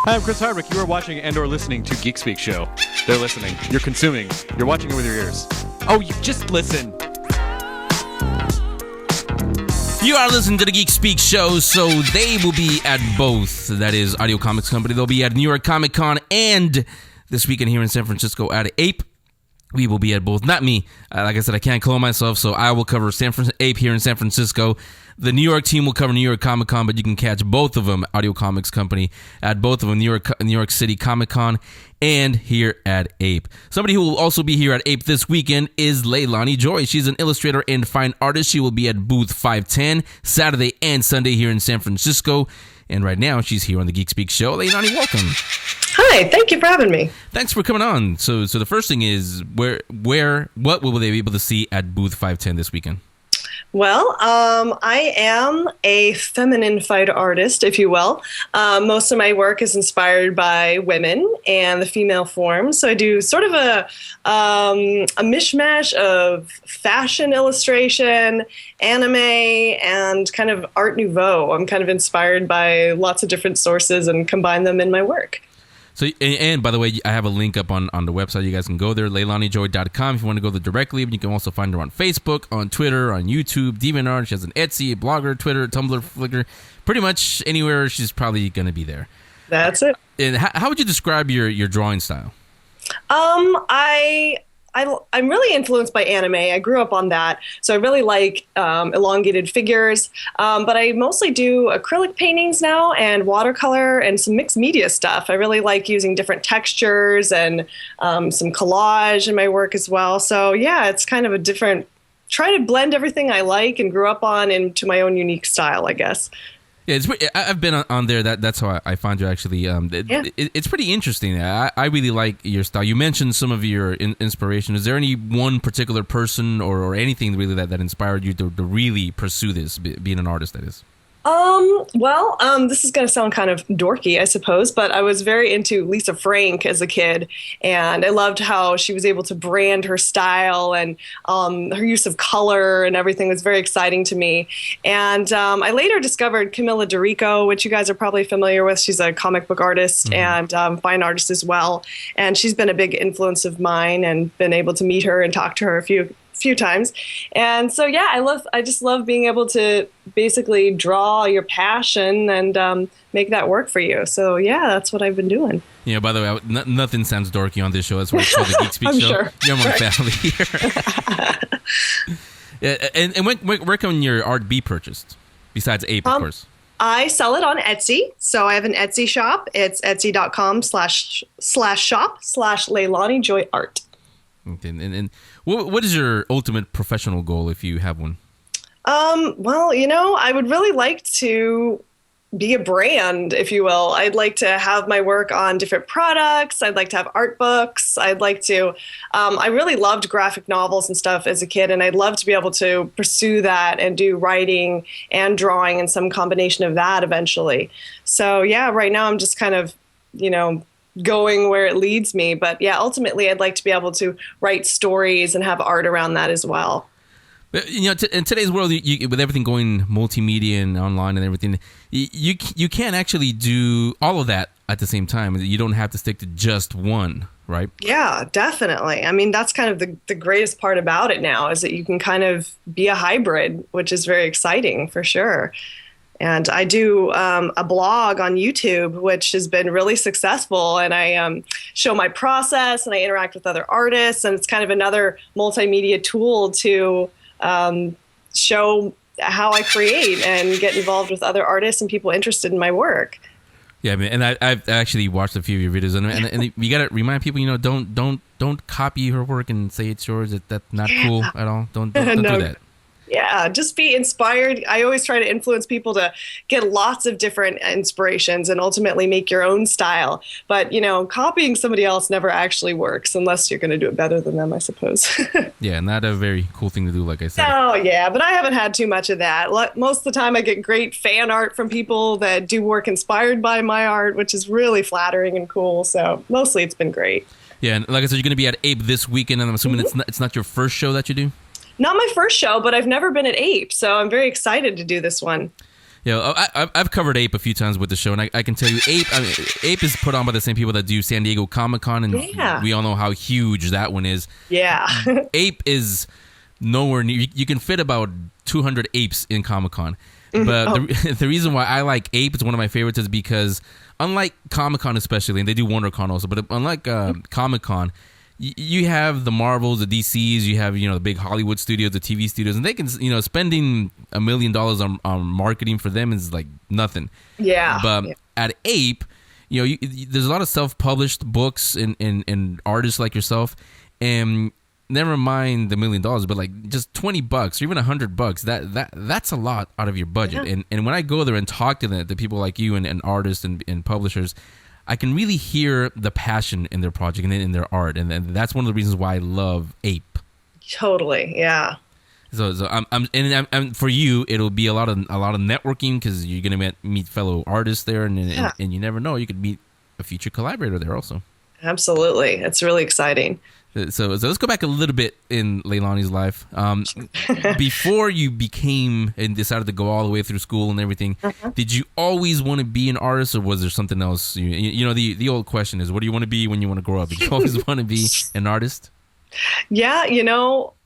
Hi, I'm Chris Hardwick. You are watching and/or listening to Geek Speak show. They're listening. You're consuming. You're watching it with your ears. Oh, you just listen. You are listening to the Geek Speak show, so they will be at both. That is Audio Comics Company. They'll be at New York Comic Con and this weekend here in San Francisco at APE. We will be at both. Not me. Like I said, I can't clone myself, so I will cover APE here in San Francisco. The New York team will cover New York Comic Con, but you can catch both of them, Audio Comics Company, at both of them, New York City Comic Con and here at APE. Somebody who will also be here at APE this weekend is Leilani Joy. She's an illustrator and fine artist. She will be at booth 510 Saturday and Sunday here in San Francisco. And right now, she's here on the Geek Speak show. Leilani, welcome. Hi, thank you for having me. Thanks for coming on. So the first thing is, what will they be able to see at booth 510 this weekend? Well, I am a feminine fighter artist, if you will. Most of my work is inspired by women and the female form. So I do sort of a mishmash of fashion illustration, anime, and kind of Art Nouveau. I'm kind of inspired by lots of different sources and combine them in my work. So, and by the way, I have a link up on the website. You guys can go there, leilanijoy.com, if you want to go there directly. But you can also find her on Facebook, on Twitter, on YouTube, DeviantArt. She has an Etsy, a Blogger, Twitter, Tumblr, Flickr. Pretty much anywhere, she's probably going to be there. That's it. And how would you describe your drawing style? I'm really influenced by anime. I grew up on that, so I really like elongated figures. But I mostly do acrylic paintings now and watercolor and some mixed media stuff. I really like using different textures and some collage in my work as well. So yeah, it's kind of a different, try to blend everything I like and grew up on into my own unique style, I guess. Yeah, I've been on there. That's how I found you, actually. It's pretty interesting. I really like your style. You mentioned some of your inspiration. Is there any one particular person or anything really that inspired you to really pursue this, being an artist, that is? This is going to sound kind of dorky, I suppose, but I was very into Lisa Frank as a kid, and I loved how she was able to brand her style, and her use of color and everything was very exciting to me. And I later discovered Camilla Dorico, which you guys are probably familiar with. She's a comic book artist and fine artist as well, and she's been a big influence of mine, and been able to meet her and talk to her a few times. And so yeah, I just love being able to basically draw your passion and make that work for you. So yeah, that's what I've been doing. Yeah, by the way, nothing sounds dorky on this show. That's why it's called the Geek Speak show. Sure. You're my family here. Yeah, and where can your art be purchased besides APE, of course? I sell it on Etsy. So I have an Etsy shop. It's etsy.com/shop/LeilaniJoyArt. Okay, and what is your ultimate professional goal, if you have one? I would really like to be a brand, if you will. I'd like to have my work on different products. I'd like to have art books. I'd like to, I really loved graphic novels and stuff as a kid, and I'd love to be able to pursue that and do writing and drawing and some combination of that eventually. So yeah, right now I'm just kind of, going where it leads me. But yeah, ultimately I'd like to be able to write stories and have art around that as well. But, in today's world, with everything going multimedia and online and everything, you can't actually do all of that at the same time. You don't have to stick to just one, right? Yeah, definitely. I mean, that's kind of the greatest part about it now, is that you can kind of be a hybrid, which is very exciting for sure. And I do a blog on YouTube, which has been really successful. And I show my process and I interact with other artists. And it's kind of another multimedia tool to show how I create and get involved with other artists and people interested in my work. Yeah, I mean, and I've actually watched a few of your videos, and you got to remind people, don't copy her work and say it's yours. That's not cool at all. Don't do that. Yeah, just be inspired. I always try to influence people to get lots of different inspirations and ultimately make your own style. But, copying somebody else never actually works unless you're going to do it better than them, I suppose. Yeah, not a very cool thing to do, like I said. Oh, yeah, but I haven't had too much of that. Most of the time I get great fan art from people that do work inspired by my art, which is really flattering and cool. So mostly it's been great. Yeah, and like I said, you're going to be at APE this weekend, and I'm assuming it's not your first show that you do? Not my first show, but I've never been at APE, so I'm very excited to do this one. I've covered Ape a few times with the show, and I can tell you, Ape is put on by the same people that do San Diego Comic-Con, and we all know how huge that one is. Yeah. Ape is nowhere near. You can fit about 200 apes in Comic-Con. But the reason why I like Ape, it's one of my favorites, is because unlike Comic-Con especially, and they do WonderCon also, but unlike Comic-Con, you have the Marvels, the DCs, you have the big Hollywood studios, the TV studios, and they can spending $1 million on marketing for them is like nothing. Yeah. But at Ape, there's a lot of self-published books and artists like yourself, and never mind the $1 million, but like just $20 or even $100, that's a lot out of your budget. Yeah. And when I go there and talk to the people like you and artists and publishers, I can really hear the passion in their project and in their art, and that's one of the reasons why I love Ape. Totally, yeah. So I'm for you, it'll be a lot of networking because you're gonna meet fellow artists there, and you never know, you could meet a future collaborator there also. Absolutely, it's really exciting. So let's go back a little bit in Leilani's life. Before you became and decided to go all the way through school and everything, did you always want to be an artist, or was there something else? The old question is, what do you want to be when you want to grow up? Did you always want to be an artist? Yeah,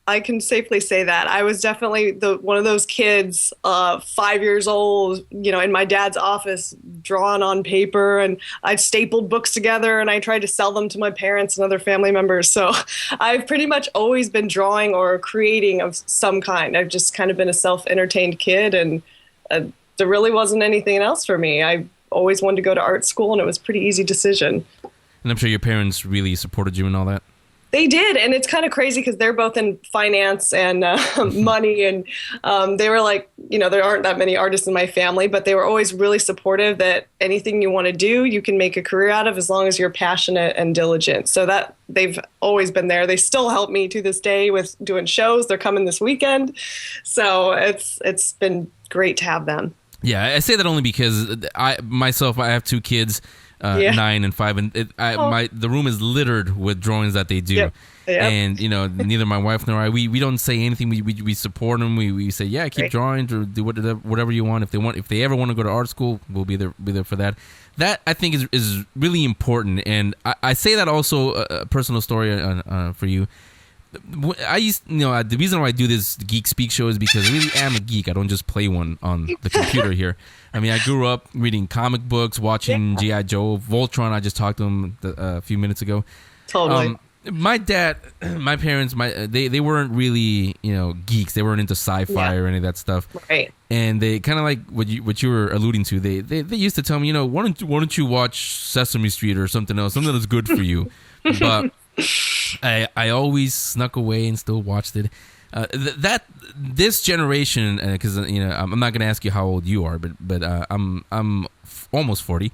I can safely say that. I was definitely one of those kids, 5 years old, in my dad's office, drawing on paper, and I stapled books together and I tried to sell them to my parents and other family members. So I've pretty much always been drawing or creating of some kind. I've just kind of been a self-entertained kid, and there really wasn't anything else for me. I always wanted to go to art school, and it was a pretty easy decision. And I'm sure your parents really supported you in all that. They did, and it's kind of crazy because they're both in finance and money, and they were like, there aren't that many artists in my family, but they were always really supportive that anything you want to do, you can make a career out of as long as you're passionate and diligent. So that they've always been there. They still help me to this day with doing shows. They're coming this weekend, so it's been great to have them. Yeah, I say that only because I have 2 kids. 9 and 5, and the room is littered with drawings that they do. Yep. And neither my wife nor I, we don't say anything. We support them. We say, yeah, keep drawing or do whatever you want. If they ever want to go to art school, we'll be there for that. That I think is really important. And I say that also a personal story for you. I used, the reason why I do this Geek Speak show is because I really am a geek. I don't just play one on the computer here. I mean, I grew up reading comic books, watching G.I. Joe, Voltron. I just talked to him a few minutes ago. Totally. My dad, my parents, they weren't really, geeks. They weren't into sci-fi or any of that stuff. Right. And they kind of like what you were alluding to. They used to tell me, why don't you watch Sesame Street or something else, something that's good for you. But I always snuck away and still watched it. This generation, because I'm not going to ask you how old you are, but I'm almost 40.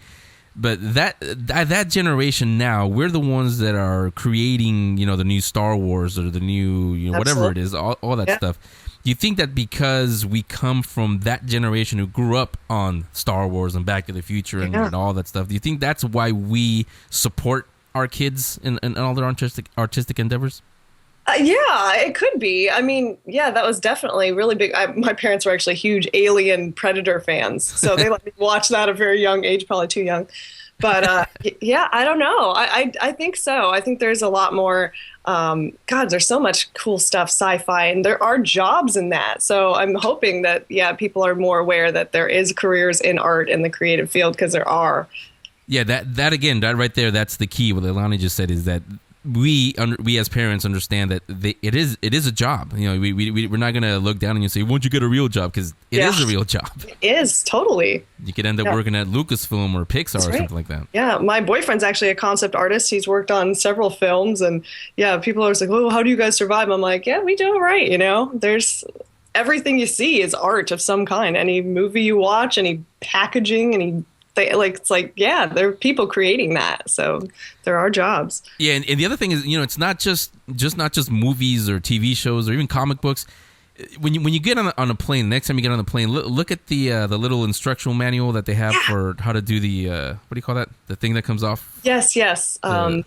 But that generation now, we're the ones that are creating, the new Star Wars or the new, whatever it is, all that stuff. Do you think that because we come from that generation who grew up on Star Wars and Back to the Future and all that stuff, do you think that's why we support our kids in all their artistic endeavors? Yeah, it could be. I mean, that was definitely really big. My parents were actually huge Alien Predator fans, so they let me watch that at a very young age, probably too young. But I don't know. I think so. I think there's a lot more. There's so much cool stuff, sci-fi, and there are jobs in that. So I'm hoping that people are more aware that there is careers in art in the creative field, because there are. Yeah, that again, that right there, that's the key. What Leilani just said is that we as parents understand that it is a job. We're not going to look down on you and say, won't you get a real job? Because it is a real job. It is, totally. You could end up working at Lucasfilm or Pixar or something like that. Yeah, my boyfriend's actually a concept artist. He's worked on several films, and people are like, oh, how do you guys survive? I'm like, we do it right, There's everything you see is art of some kind. Any movie you watch, any packaging, there are people creating that, so there are jobs. Yeah, and the other thing is, it's not just movies or TV shows or even comic books. When you get on a plane, next time you get on the plane, look at the little instructional manual that they have for how to do the what do you call that? The thing that comes off. Yes. The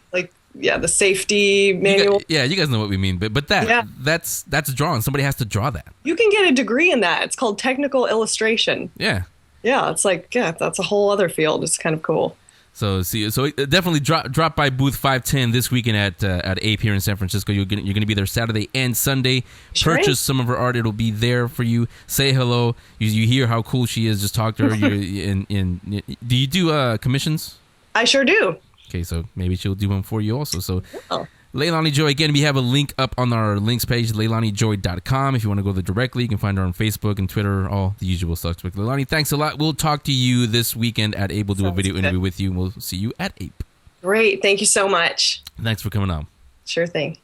safety manual. You guys know what we mean, but that's drawing. Somebody has to draw that. You can get a degree in that. It's called technical illustration. Yeah. Yeah, it's like, yeah, that's a whole other field. It's kind of cool. So definitely drop by booth 510 this weekend at Ape here in San Francisco. You're gonna be there Saturday and Sunday. Sure. Purchase some of her art; it'll be there for you. Say hello. You hear how cool she is. Just talk to her. Do you do commissions? I sure do. Okay, so maybe she'll do one for you also. So. Oh. Leilani Joy, again, we have a link up on our links page, leilanijoy.com. If you want to go there directly, you can find her on Facebook and Twitter, all the usual suspects. Leilani, thanks a lot. We'll talk to you this weekend at Ape. We'll do a video interview with you, and we'll see you at Ape. Great. Thank you so much. Thanks for coming on. Sure thing.